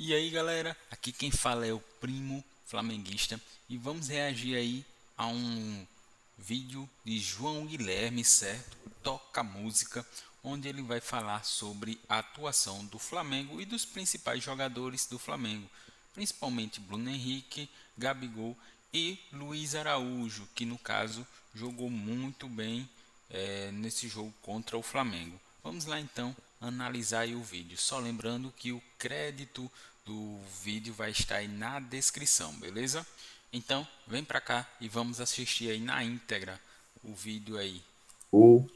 E aí galera, aqui quem fala é o Primo Flamenguista e vamos reagir aí a um vídeo de João Guilherme, certo? Toca Música, onde ele vai falar sobre a atuação do Flamengo e dos principais jogadores do Flamengo, principalmente Bruno Henrique, Gabigol e Luiz Araújo, que no caso jogou muito bem nesse jogo contra o Flamengo. Vamos lá então analisar aí o vídeo. Só lembrando que o crédito do vídeo vai estar aí na descrição, beleza? Então vem pra cá e vamos assistir aí na íntegra o vídeo aí.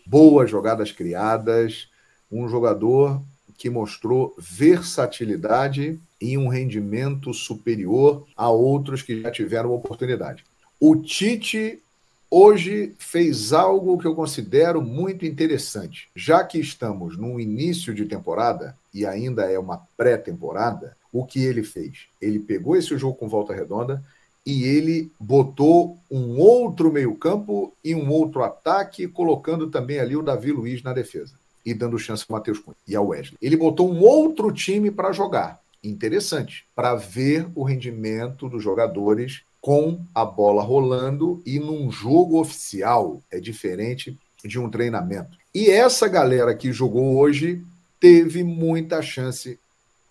Boas jogadas criadas, um jogador que mostrou versatilidade e um rendimento superior a outros que já tiveram oportunidade. O Tite hoje fez algo que eu considero muito interessante. Já que estamos no início de temporada, e ainda é uma pré-temporada, o que ele fez? Ele pegou esse jogo com Volta Redonda e ele botou um outro meio-campo e um outro ataque, colocando também ali o Davi Luiz na defesa e dando chance para o Matheus Cunha e ao Wesley. Ele botou um outro time para jogar. Interessante, para ver o rendimento dos jogadores com a bola rolando e num jogo oficial. É diferente de um treinamento. E essa galera que jogou hoje teve muita chance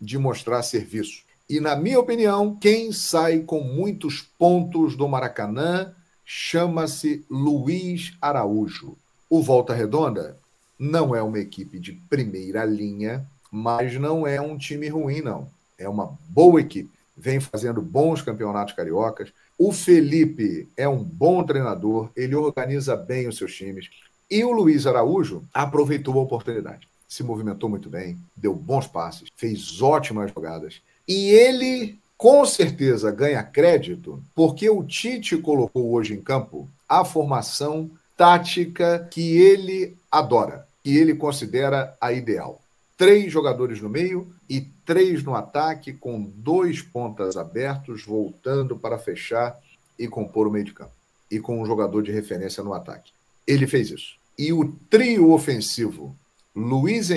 de mostrar serviço. E, na minha opinião, quem sai com muitos pontos do Maracanã chama-se Luiz Araújo. O Volta Redonda não é uma equipe de primeira linha, mas não é um time ruim, não. É uma boa equipe. Vem fazendo bons campeonatos cariocas. O Felipe é um bom treinador, ele organiza bem os seus times. E o Luiz Araújo aproveitou a oportunidade. Se movimentou muito bem, deu bons passes, fez ótimas jogadas. E ele, com certeza, ganha crédito porque o Tite colocou hoje em campo a formação tática que ele adora, que ele considera a ideal. 3 jogadores no meio e 3 no ataque, com 2 pontas abertos, voltando para fechar e compor o meio de campo. E com um jogador de referência no ataque. Ele fez isso. E o trio ofensivo, Luiz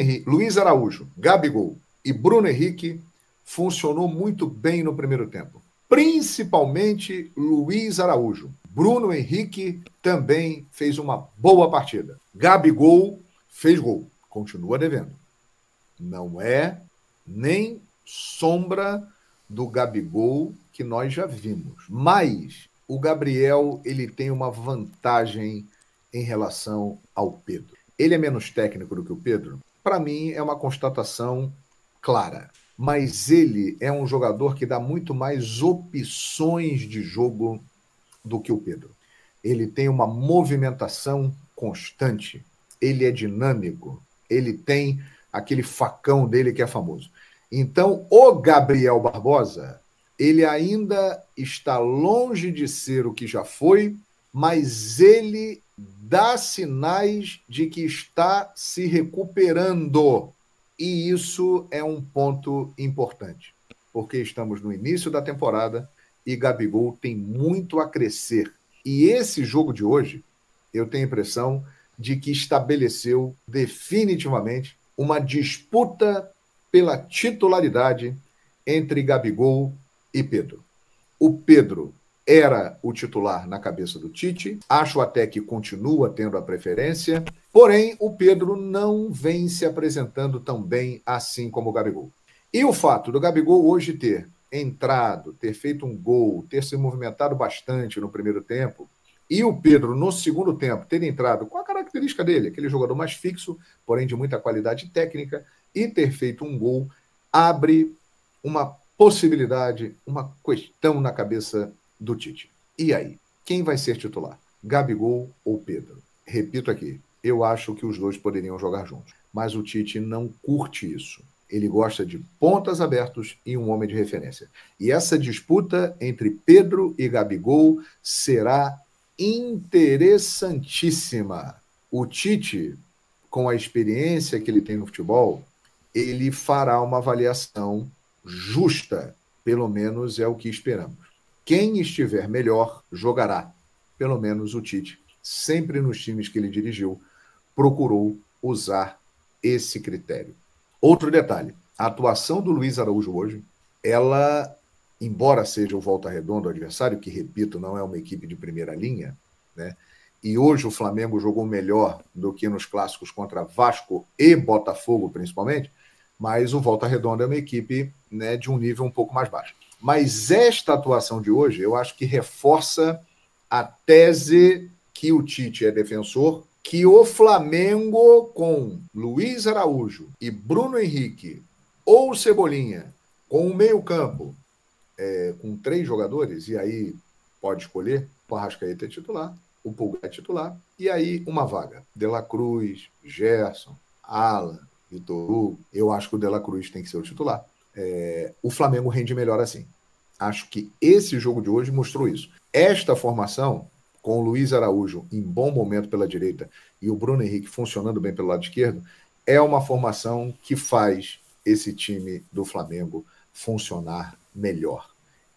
Araújo, Gabigol e Bruno Henrique, funcionou muito bem no primeiro tempo. Principalmente Luiz Araújo. Bruno Henrique também fez uma boa partida. Gabigol fez gol. Continua devendo. Não é nem sombra do Gabigol que nós já vimos. Mas o Gabriel, ele tem uma vantagem em relação ao Pedro. Ele é menos técnico do que o Pedro? Para mim, é uma constatação clara. Mas ele é um jogador que dá muito mais opções de jogo do que o Pedro. Ele tem uma movimentação constante, ele é dinâmico, ele tem aquele facão dele que é famoso. Então, o Gabriel Barbosa, ele ainda está longe de ser o que já foi, mas ele dá sinais de que está se recuperando. E isso é um ponto importante, porque estamos no início da temporada e Gabigol tem muito a crescer. E esse jogo de hoje, eu tenho a impressão de que estabeleceu definitivamente uma disputa pela titularidade entre Gabigol e Pedro. O Pedro era o titular na cabeça do Tite, acho até que continua tendo a preferência, porém o Pedro não vem se apresentando tão bem assim como o Gabigol. E o fato do Gabigol hoje ter entrado, ter feito um gol, ter se movimentado bastante no primeiro tempo, e o Pedro, no segundo tempo, ter entrado com a característica dele, aquele jogador mais fixo, porém de muita qualidade técnica, e ter feito um gol, abre uma possibilidade, uma questão na cabeça do Tite. E aí? Quem vai ser titular? Gabigol ou Pedro? Repito aqui, eu acho que os dois poderiam jogar juntos. Mas o Tite não curte isso. Ele gosta de pontas abertos e um homem de referência. E essa disputa entre Pedro e Gabigol será interessantíssima. O Tite, com a experiência que ele tem no futebol, ele fará uma avaliação justa, pelo menos é o que esperamos. Quem estiver melhor jogará. Pelo menos o Tite, sempre nos times que ele dirigiu, procurou usar esse critério. Outro detalhe, a atuação do Luiz Araújo hoje ela, embora seja o Volta Redonda o adversário, que, repito, não é uma equipe de primeira linha, né? E hoje o Flamengo jogou melhor do que nos clássicos contra Vasco e Botafogo, principalmente, mas o Volta Redonda é uma equipe, né, de um nível um pouco mais baixo. Mas esta atuação de hoje, eu acho que reforça a tese que o Tite é defensor, que o Flamengo com Luiz Araújo e Bruno Henrique ou Cebolinha com o meio-campo, com 3 jogadores, e aí pode escolher, o Arrascaeta é titular, o Pulgar é titular, e aí uma vaga. De La Cruz, Gerson, Alan, Vitor Hugo, eu acho que o De La Cruz tem que ser o titular. O Flamengo rende melhor assim. Acho que esse jogo de hoje mostrou isso. Esta formação, com o Luiz Araújo em bom momento pela direita e o Bruno Henrique funcionando bem pelo lado esquerdo, é uma formação que faz esse time do Flamengo funcionar melhor.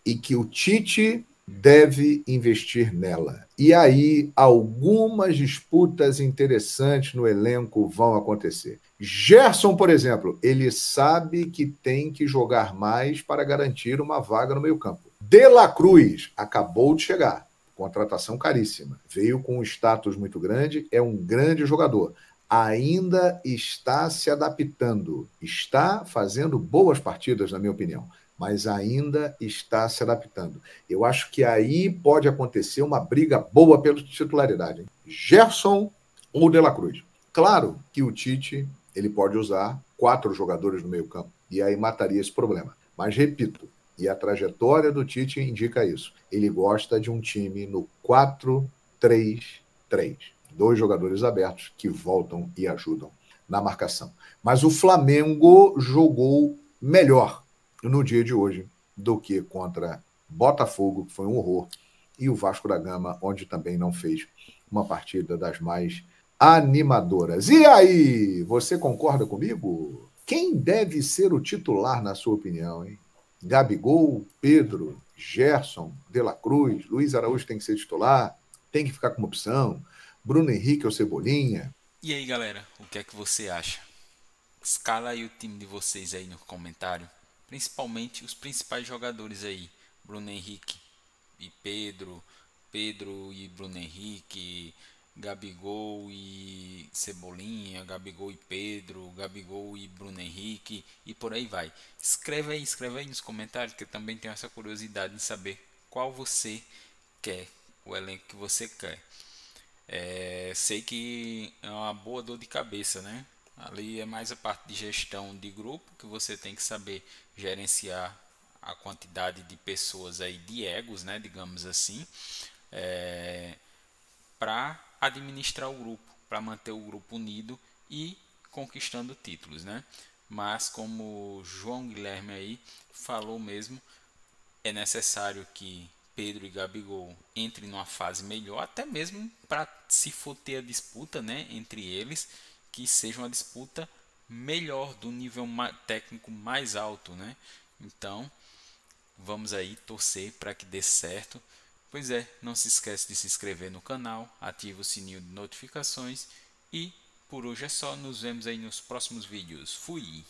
E que o Tite deve investir nela. E aí, algumas disputas interessantes no elenco vão acontecer. Gerson, por exemplo, ele sabe que tem que jogar mais para garantir uma vaga no meio-campo. De La Cruz acabou de chegar, contratação caríssima, veio com um status muito grande, é um grande jogador. Ainda está se adaptando, está fazendo boas partidas, na minha opinião, mas ainda está se adaptando. Eu acho que aí pode acontecer uma briga boa pela titularidade. Hein? Gerson ou De La Cruz. Claro que o Tite ele pode usar 4 jogadores no meio-campo, e aí mataria esse problema. Mas, repito, e a trajetória do Tite indica isso. Ele gosta de um time no 4-3-3. 2 jogadores abertos que voltam e ajudam na marcação. Mas o Flamengo jogou melhor no dia de hoje do que contra Botafogo, que foi um horror, e o Vasco da Gama, onde também não fez uma partida das mais animadoras. E aí, você concorda comigo? Quem deve ser o titular, na sua opinião, hein? Gabigol, Pedro, Gerson, De La Cruz, Luiz Araújo tem que ser titular, tem que ficar como opção, Bruno Henrique ou Cebolinha? E aí, galera, o que é que você acha? Escala aí o time de vocês aí no comentário, principalmente os principais jogadores aí, Bruno Henrique e Pedro, Pedro e Bruno Henrique, Gabigol e Cebolinha, Gabigol e Pedro, Gabigol e Bruno Henrique e por aí vai. Escreve aí nos comentários que eu também tenho essa curiosidade de saber qual você quer, o elenco que você quer. Sei que é uma boa dor de cabeça, né? Ali é mais a parte de gestão de grupo que você tem que saber gerenciar a quantidade de pessoas aí, de egos, né? Digamos assim, para administrar o grupo, para manter o grupo unido e conquistando títulos, né? Mas como João Guilherme aí falou mesmo, é necessário que Pedro e Gabigol entrem numa fase melhor, até mesmo para, se for ter a disputa, né, entre eles, que seja uma disputa melhor, do nível técnico mais alto, né? Então, vamos aí torcer para que dê certo. Pois é, não se esquece de se inscrever no canal, ativa o sininho de notificações e por hoje é só, nos vemos aí nos próximos vídeos. Fui!